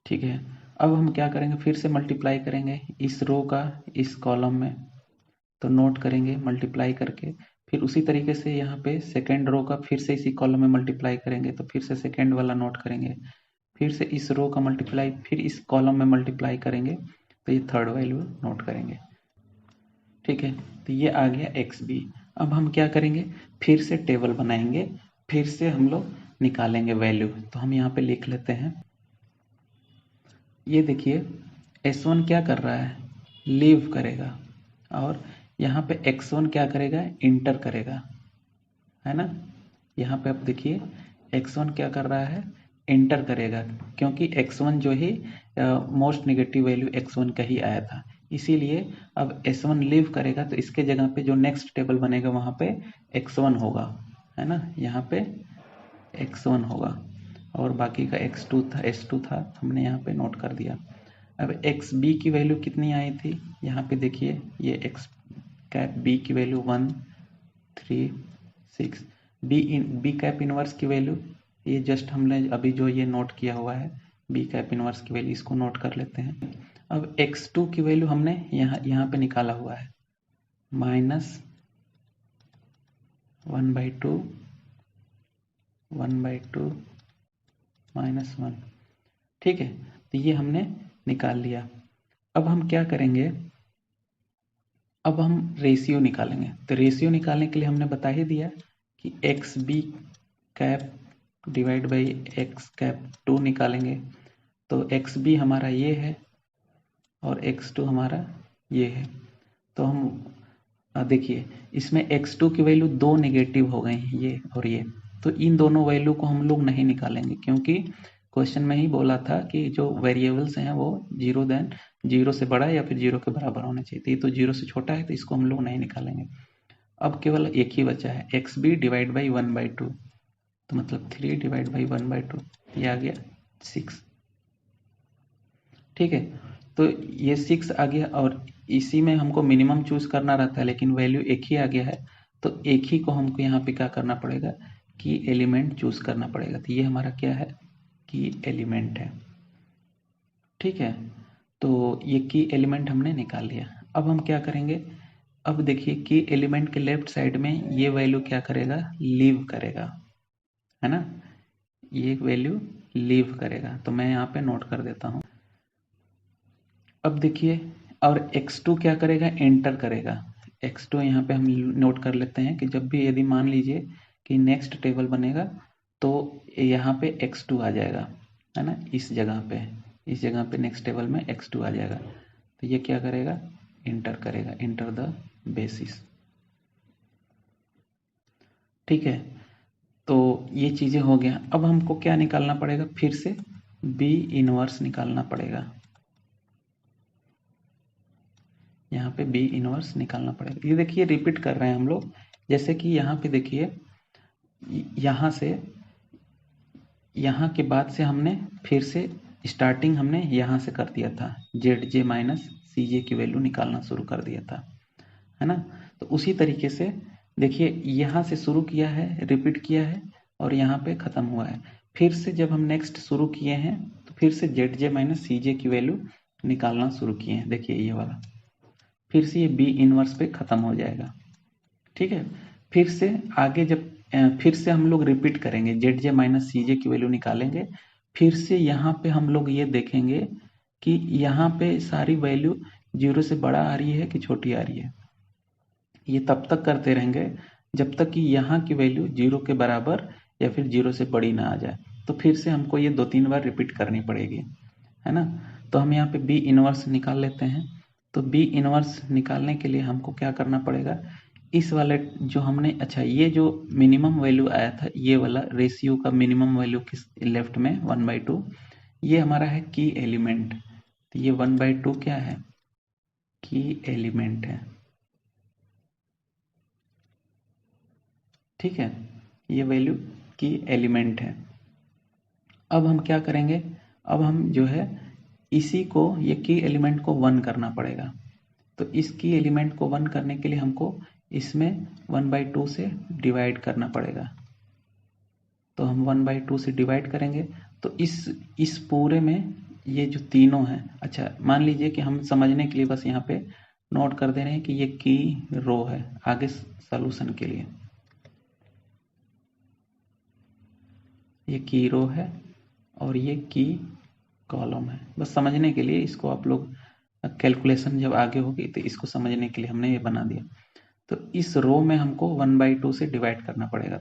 ठीक है, अब हम क्या करेंगे, फिर से मल्टीप्लाई करेंगे इस रो का इस कॉलम में, तो नोट करेंगे मल्टीप्लाई करके। फिर उसी तरीके से यहाँ पे सेकेंड रो का फिर से इसी कॉलम में मल्टीप्लाई करेंगे, तो फिर से सेकेंड वाला नोट करेंगे। फिर से इस रो का मल्टीप्लाई फिर इस कॉलम में मल्टीप्लाई करेंगे, तो ये थर्ड वैल्यू नोट करेंगे। ठीक है, तो ये आ गया एक्स बी। अब हम क्या करेंगे, फिर से टेबल बनाएंगे, फिर से हम लोग निकालेंगे वैल्यू। तो हम यहाँ पे लिख लेते हैं, ये देखिए S1 क्या कर रहा है, लीव करेगा, और यहाँ पे x1 क्या करेगा, इंटर करेगा, है ना। यहाँ पे आप देखिए x1 क्या कर रहा है, इंटर करेगा, क्योंकि x1 जो ही मोस्ट नेगेटिव वैल्यू x1 का ही आया था, इसीलिए अब S1 लीव करेगा, तो इसके जगह पे जो नेक्स्ट टेबल बनेगा वहाँ पे x1 होगा, है ना, यहाँ पे x1 होगा, और बाकी का x2 था, S2 था, हमने यहाँ पे नोट कर दिया। अब एक्स बी की वैल्यू कितनी आई थी, यहाँ पे देखिए ये एक्स कैप बी की वैल्यू 1 3 6, बी कैप इनवर्स की वैल्यू, ये जस्ट हमने अभी जो ये नोट किया हुआ है बी कैप इनवर्स की वैल्यू, इसको नोट कर लेते हैं। अब x2 की वैल्यू हमने यहाँ पे निकाला हुआ है, -1/2 1/2 -1। ठीक है, तो ये हमने निकाल लिया। अब हम क्या करेंगे, अब हम रेशियो निकालेंगे। तो रेशियो निकालने के लिए हमने बता ही दिया कि X B cap divide by X cap 2 निकालेंगे। तो एक्स बी हमारा ये है और x2 हमारा ये है। तो हम देखिए इसमें x2 की वैल्यू दो नेगेटिव हो गई, ये और ये, तो इन दोनों वैल्यू को हम लोग नहीं निकालेंगे, क्योंकि क्वेश्चन में ही बोला था कि जो वेरिएबल्स हैं वो जीरो से बड़ा या फिर जीरो के बराबर होने चाहिए, तो ये तो जीरो से छोटा है, तो इसको हम लोग नहीं निकालेंगे। अब केवल एक ही बचा है, एक्स बी डिवाइड बाई 1/2, तो मतलब 3 डिवाइड बाई 1/2, ये आ गया 6। ठीक है, तो ये 6 आ गया, और इसी में हमको मिनिमम चूज करना रहता है, लेकिन वैल्यू एक ही आ गया है, तो एक ही को हमको यहाँ पे क्या करना पड़ेगा, की एलिमेंट चूज करना पड़ेगा। तो ये हमारा क्या है, की एलिमेंट है। ठीक है, तो ये की एलिमेंट हमने निकाल लिया। अब हम क्या करेंगे, अब देखिए की एलिमेंट के लेफ्ट साइड में ये वैल्यू क्या करेगा, लीव करेगा, है ना, ये वैल्यू लीव करेगा, तो मैं यहाँ पे नोट कर देता हूँ। अब देखिए, और x2 क्या करेगा, एंटर करेगा। x2 यहाँ पे हम नोट कर लेते हैं कि जब भी यदि मान लीजिए कि नेक्स्ट टेबल बनेगा तो यहाँ पे x2 आ जाएगा, है ना, इस जगह पे नेक्स्ट टेबल में x2 आ जाएगा, तो ये क्या करेगा, एंटर करेगा, एंटर द बेसिस। ठीक है, तो ये चीजें हो गया। अब हमको क्या निकालना पड़ेगा, फिर से बी इनवर्स निकालना पड़ेगा। यहाँ पे बी इनवर्स निकालना पड़ेगा। ये देखिए रिपीट कर रहे हैं हम लोग, जैसे कि यहाँ पे देखिए यहाँ से यहाँ के बाद से हमने फिर से स्टार्टिंग हमने यहाँ से कर दिया था, जेड जे माइनस सी जे की वैल्यू निकालना शुरू कर दिया था, है ना। तो उसी तरीके से देखिए यहाँ से शुरू किया है, रिपीट किया है और यहाँ पे ख़त्म हुआ है। फिर से जब हम नेक्स्ट शुरू किए हैं तो फिर से जेड जे माइनस सी जे की वैल्यू निकालना शुरू किए हैं। देखिए ये वाला फिर से ये बी इनवर्स पे ख़त्म हो जाएगा, ठीक है। फिर से आगे जब फिर से हम लोग रिपीट करेंगे, जेड जे माइनस सी जे की वैल्यू निकालेंगे। फिर से यहाँ पे हम लोग ये देखेंगे कि यहाँ पे सारी वैल्यू 0 से बड़ा आ रही है कि छोटी आ रही है। ये तब तक करते रहेंगे जब तक कि यहाँ की वैल्यू 0 के बराबर या फिर 0 से बड़ी ना आ जाए। तो फिर से हमको ये 2-3 बार रिपीट करनी पड़ेगी, है ना। तो हम यहाँ पे बी इनवर्स निकाल लेते हैं। तो बी इनवर्स निकालने के लिए हमको क्या करना पड़ेगा, इस वाले जो हमने, अच्छा ये जो मिनिमम वैल्यू आया था, ये वाला रेशियो का मिनिमम वैल्यू किस लेफ्ट में 1/2, ये हमारा है की एलिमेंट। तो ये 1/2 क्या है, की एलिमेंट है, ठीक है। ये वैल्यू की एलिमेंट है। अब हम क्या करेंगे, अब हम जो है इसी को, ये की एलिमेंट को 1 करना पड़ेगा। तो इस की एलिमेंट को 1 करने के लिए हमको इसमें 1/2 से डिवाइड करना पड़ेगा। तो हम 1/2 से डिवाइड करेंगे तो इस पूरे में ये जो तीनों हैं, अच्छा मान लीजिए कि हम समझने के लिए बस यहाँ पे नोट कर दे रहे हैं कि ये की रो है आगे सॉल्यूशन के लिए, ये की रो है और ये की कॉलम है। बस समझने के लिए इसको आप लोग, कैलकुलेशन जब आगे होगी तो इसको समझने के लिए हमने ये बना दिया। तो इस रो में हमको 1/2 से डिवाइड करना पड़ेगा,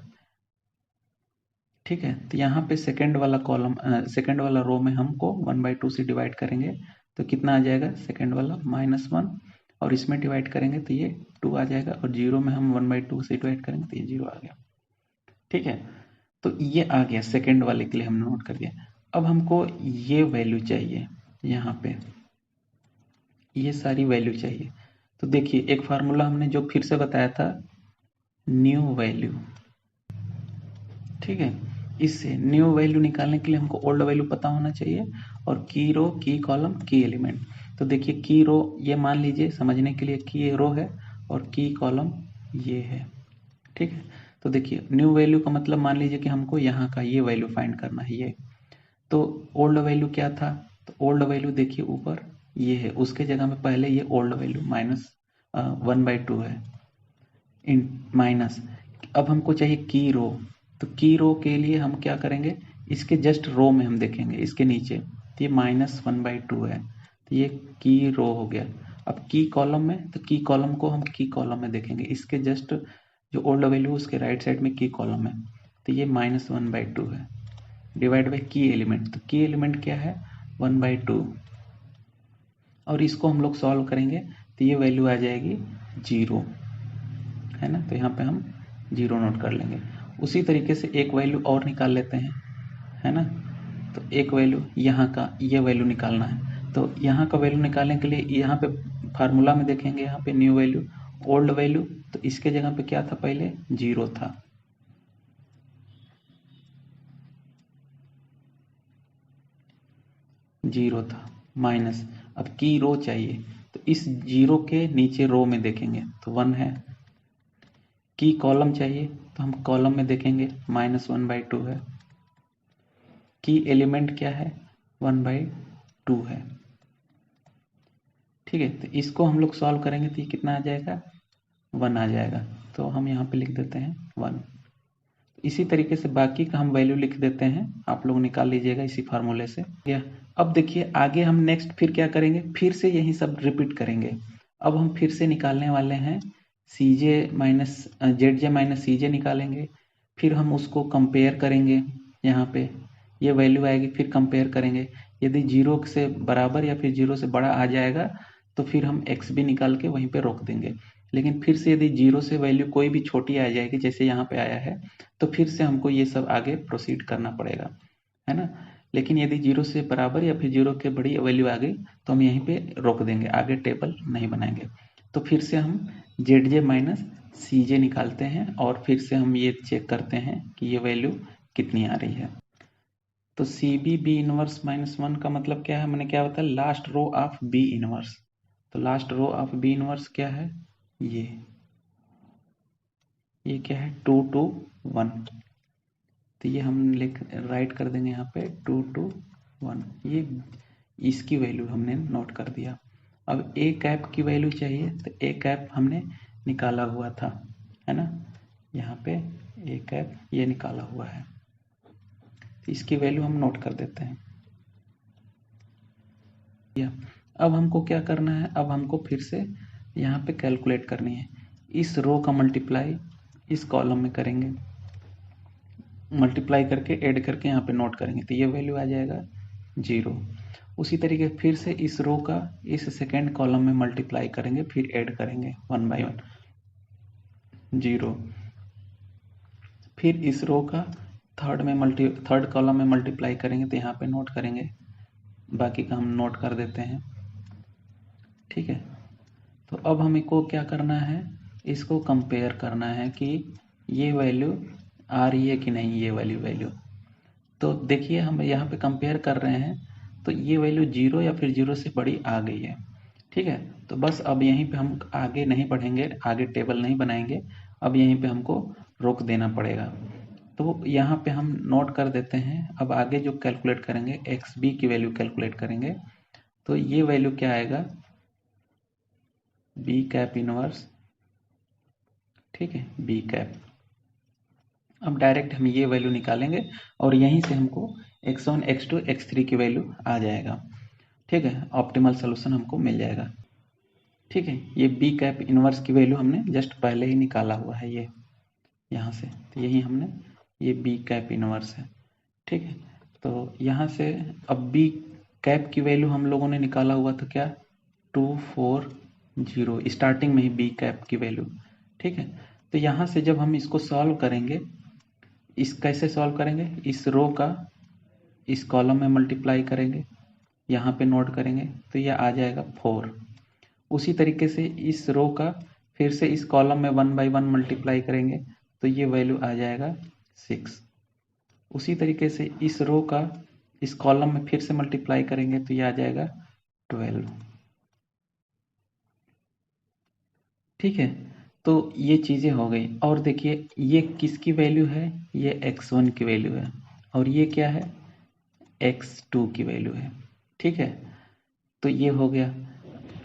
ठीक है। तो यहाँ पे सेकंड वाला कॉलम, सेकंड वाला रो में हमको 1/2 से डिवाइड करेंगे तो कितना आ जाएगा, सेकंड वाला -1, और इसमें डिवाइड करेंगे तो ये 2 आ जाएगा, और 0 में हम 1/2 से डिवाइड करेंगे तो ये 0 आ गया, ठीक है। तो ये आ गया, सेकंड वाले के लिए हमने नोट कर दिया। अब हमको ये वैल्यू चाहिए, यहाँ पे ये सारी वैल्यू चाहिए। तो देखिए एक फार्मूला हमने जो फिर से बताया था, न्यू वैल्यू, ठीक है। इससे न्यू वैल्यू निकालने के लिए हमको ओल्ड वैल्यू पता होना चाहिए, और की रो, की कॉलम, की एलिमेंट। तो देखिए की रो, ये मान लीजिए समझने के लिए की रो है और की कॉलम ये है, ठीक है। तो देखिए न्यू वैल्यू का मतलब मान लीजिए कि हमको यहाँ का ये वैल्यू फाइंड करना है, ये। तो ओल्ड वैल्यू क्या था, तो ओल्ड वैल्यू देखिए ऊपर ये है, उसके जगह में पहले ये ओल्ड वैल्यू -1/2 है, इन माइनस। अब हमको चाहिए की रो, तो की रो के लिए हम क्या करेंगे, इसके जस्ट रो में हम देखेंगे, इसके नीचे, तो ये -1/2 है, तो ये की रो हो गया। अब की कॉलम में, तो की कॉलम को हम की कॉलम में देखेंगे, इसके जस्ट जो ओल्ड वैल्यू उसके राइट साइड में की कॉलम है, तो ये -1/2 है, डिवाइड बाई की एलिमेंट। तो की एलिमेंट क्या है, 1/2, और इसको हम लोग सॉल्व करेंगे तो ये वैल्यू आ जाएगी 0, है ना। तो यहाँ पे हम 0 नोट कर लेंगे। उसी तरीके से एक वैल्यू और निकाल लेते हैं, है ना। तो एक वैल्यू यहाँ का, ये वैल्यू निकालना है। तो यहाँ का वैल्यू निकालने के लिए यहाँ पे फार्मूला में देखेंगे, यहाँ पे न्यू वैल्यू, ओल्ड वैल्यू, तो इसके जगह पे क्या था, पहले 0 था, जीरो था, माइनस। अब की रो चाहिए, तो इस 0 के नीचे रो में देखेंगे तो 1 है। की कॉलम चाहिए तो हम कॉलम में देखेंगे, -1/2 है। की एलिमेंट क्या है, 1/2 है, ठीक है। तो इसको हम लोग सॉल्व करेंगे तो ये कितना आ जाएगा, 1 आ जाएगा। तो हम यहाँ पे लिख देते हैं 1। इसी तरीके से बाकी का हम वैल्यू लिख देते हैं, आप लोग निकाल लीजिएगा इसी फार्मूले से। अब देखिए आगे हम नेक्स्ट फिर क्या करेंगे, फिर से यही सब रिपीट करेंगे। अब हम फिर से निकालने वाले हैं जेड जे माइनस सी जे निकालेंगे। फिर हम उसको कंपेयर करेंगे, यहाँ पे ये वैल्यू आएगी, फिर कंपेयर करेंगे। यदि 0 से बराबर या फिर 0 से बड़ा आ जाएगा तो फिर हम एक्स भी निकाल के वहीं पे रोक देंगे। लेकिन फिर से यदि 0 से वैल्यू कोई भी छोटी आ जाएगी, जैसे यहाँ पे आया है, तो फिर से हमको ये सब आगे प्रोसीड करना पड़ेगा, है ना। लेकिन यदि 0 से बराबर या फिर 0 के बड़ी वैल्यू आ गई तो हम यहीं पे रोक देंगे, आगे टेबल नहीं बनाएंगे। तो फिर से हम ZJ माइनस CJ निकालते हैं और फिर से हम ये चेक करते हैं कि ये वैल्यू कितनी आ रही है। तो CB B इनवर्स -1 का मतलब क्या है, मैंने क्या बताया, last row of B inverse. तो last row of B inverse क्या है, ये क्या है, 2 2 1। तो ये हम राइट कर देंगे यहाँ पे 2 2 1, ये इसकी वैल्यू हमने नोट कर दिया। अब ए कैप की वैल्यू चाहिए, तो ए कैप हमने निकाला हुआ था, है ना, यहाँ पे ए कैप ये निकाला हुआ है, तो इसकी वैल्यू हम नोट कर देते हैं। अब हमको क्या करना है, अब हमको फिर से यहाँ पे कैलकुलेट करनी है, इस रो का मल्टीप्लाई इस कॉलम में करेंगे, मल्टीप्लाई करके ऐड करके यहाँ पे नोट करेंगे, तो ये वैल्यू आ जाएगा 0। उसी तरीके फिर से इस रो का इस सेकेंड कॉलम में मल्टीप्लाई करेंगे, फिर ऐड करेंगे 1 बाई 1 0। फिर इस रो का थर्ड कॉलम में मल्टीप्लाई करेंगे, तो यहाँ पे नोट करेंगे, बाकी का हम नोट कर देते हैं, ठीक है। तो अब हमको क्या करना है, इसको कंपेयर करना है कि ये वैल्यू आ रही है कि नहीं, ये वाली वैल्यू। तो देखिए हम यहाँ पे कंपेयर कर रहे हैं, तो ये वैल्यू 0 या फिर 0 से बड़ी आ गई है, ठीक है। तो बस अब यहीं पे हम आगे नहीं बढ़ेंगे, आगे टेबल नहीं बनाएंगे, अब यहीं पे हमको रोक देना पड़ेगा। तो यहाँ पे हम नोट कर देते हैं, अब आगे जो कैलकुलेट करेंगे XB की वैल्यू कैलकुलेट करेंगे, तो ये वैल्यू क्या आएगा, B कैप इनवर्स, ठीक है, B कैप। अब डायरेक्ट हम ये वैल्यू निकालेंगे और यहीं से हमको x1 x2 x3 की वैल्यू आ जाएगा, ठीक है, ऑप्टिमल सोल्यूशन हमको मिल जाएगा, ठीक है। ये B कैप इनवर्स की वैल्यू हमने जस्ट पहले ही निकाला हुआ है, ये यहाँ से, तो यही हमने, ये B कैप इनवर्स है, ठीक है। तो यहाँ से अब B कैप की वैल्यू हम लोगों ने निकाला हुआ था क्या, 2 4 0, स्टार्टिंग में ही B कैप की वैल्यू, ठीक है। तो यहाँ से जब हम इसको सॉल्व करेंगे, इस कैसे सॉल्व करेंगे, इस रो का इस कॉलम में मल्टीप्लाई करेंगे, यहाँ पे नोट करेंगे, तो यह आ जाएगा 4। उसी तरीके से इस रो का फिर से इस कॉलम में 1 बाई 1 मल्टीप्लाई करेंगे, तो ये वैल्यू आ जाएगा 6। उसी तरीके से इस रो का इस कॉलम में फिर से मल्टीप्लाई करेंगे, तो ये आ जाएगा 12, ठीक है। तो ये चीज़ें हो गई, और देखिए ये किसकी वैल्यू है, ये x1 की वैल्यू है, और ये क्या है, x2 की वैल्यू है, ठीक है। तो ये हो गया,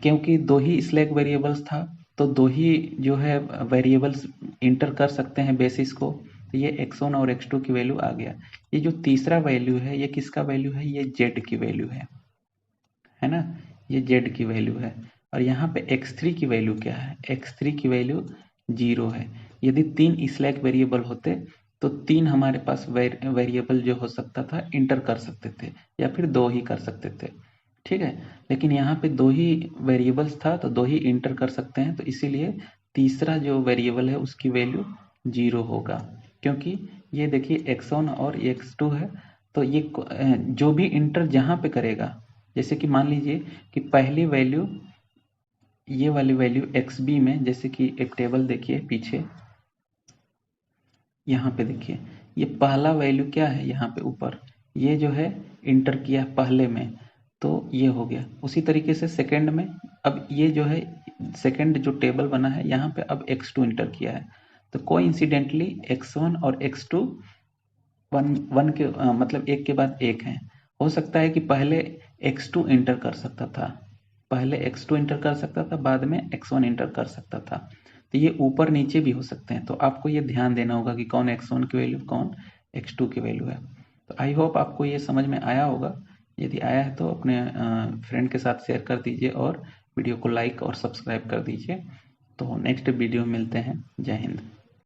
क्योंकि दो ही स्लैक वेरिएबल्स था, तो दो ही जो है वेरिएबल्स इंटर कर सकते हैं बेसिस को, तो ये x1 और x2 की वैल्यू आ गया। ये जो तीसरा वैल्यू है, ये किसका वैल्यू है, ये z की वैल्यू है ना, ये z की वैल्यू है। और यहाँ पे x3 की वैल्यू क्या है, x3 की वैल्यू 0 है। यदि 3 स्लैक वेरिएबल होते तो 3 हमारे पास वेरिएबल जो हो सकता था इंटर कर सकते थे, या फिर 2 ही कर सकते थे, ठीक है। लेकिन यहाँ पे 2 ही वेरिएबल्स था, तो 2 ही इंटर कर सकते हैं, तो इसीलिए तीसरा जो वेरिएबल है उसकी वैल्यू 0 होगा, क्योंकि ये देखिए x1 और x2 है, तो ये जो भी इंटर जहाँ पे करेगा, जैसे कि मान लीजिए कि पहली वैल्यू, ये वाली वैल्यू XB में, जैसे कि एक टेबल देखिए पीछे, यहाँ पे देखिए ये पहला वैल्यू क्या है, यहाँ पे ऊपर ये जो है इंटर किया पहले में, तो ये हो गया। उसी तरीके से सेकंड में, अब ये जो है सेकंड जो टेबल बना है, यहाँ पे अब x2 इंटर किया है, तो कोइंसिडेंटली x1 और x2 वन के मतलब एक के बाद एक हैं। हो सकता है कि पहले x2 इंटर कर सकता था, पहले x2 इंटर कर सकता था, बाद में x1 इंटर कर सकता था, तो ये ऊपर नीचे भी हो सकते हैं। तो आपको ये ध्यान देना होगा कि कौन x1 की वैल्यू, कौन x2 की वैल्यू है। तो आई होप आपको ये समझ में आया होगा। यदि आया है तो अपने फ्रेंड के साथ शेयर कर दीजिए और वीडियो को लाइक और सब्सक्राइब कर दीजिए। तो नेक्स्ट वीडियो में मिलते हैं। जय हिंद।